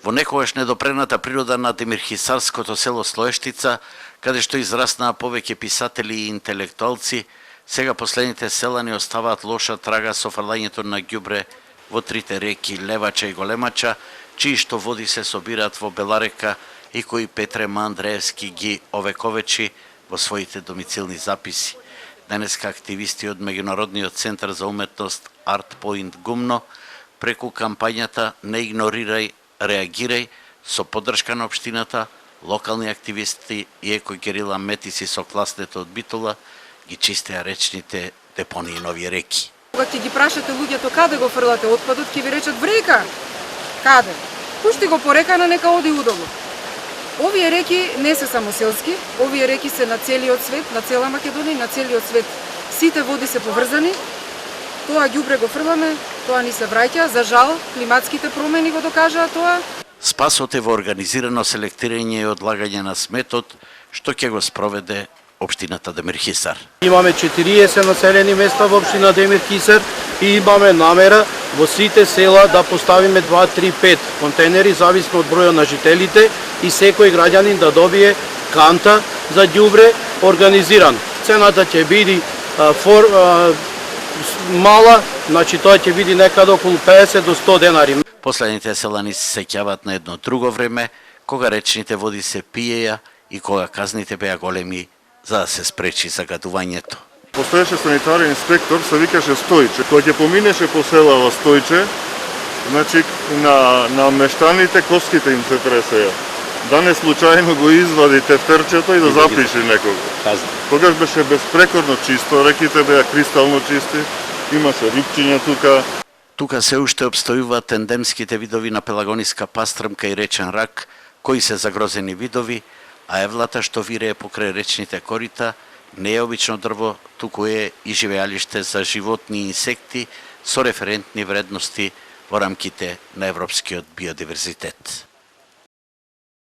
Во некогаш недопрената природа на Демирхисарското село Слоештица, каде што израснаа повеќе писатели и интелектуалци, сега последните селани оставаат лоша трага со фрлањето на ѓубре во трите реки Левача и Големача, чии што води се собираат во Беларека и кои Петре Андреевски ги овековечи во своите домицилни записи. Денеска активисти од Меѓународниот центар за уметност Art Point Гумно преку кампањата Не игнорирај, реагирај со поддршка на општината, локални активисти и еко-герила метиси со класнето од Битола ги чистеа речните депонии нови реки. Кога ќе ги прашате луѓето каде го фрлате отпадот, ќе ви речат врека. Каде? Пушти го по река, нека оди удобно. Овие реки не се само селски, овие реки се на целиот свет, на цела Македонија, на целиот свет. Сите води се поврзани. Тоа ѓубре го фрламе, тоа ни се враќа, за жал климатските промени го докажаа тоа. Спасот е во организирано селектирање и одлагање на сметот, што ќе го спроведе општината Демирхисар. Имаме 40 населени места во општина Демирхисар и имаме намера во сите села да поставиме 2, 3, 5 контейнери зависно од бројот на жителите и секој граѓанин да добие канта за ѓубре организиран. Цената ќе биде мала, значи тоа ќе биде некаде околу 50 до 100 денари. Последните селани се сеќаваат на едно друго време, кога речните води се пиеја и кога казните беа големи за да се спречи загадувањето. Постоеше санитарен инспектор, се викаше Стојче, кој ќе поминеше по селава Стојче, значи на мештаните коските им се тресеја. Да не случајно го извади тефтерчето и да запише некого. Тогаш беше безпрекорно чисто, реките беа кристално чисти, имаше рибчиња тука. Тука се уште обстојуваат тендемските видови на пелагониска пастрмка и речен рак, кои се загрозени видови, а евлата што вирее покрај речните корита не е обично дрво, туку е и живеалиште за животни и инсекти со референтни вредности во рамките на европскиот биодиверзитет.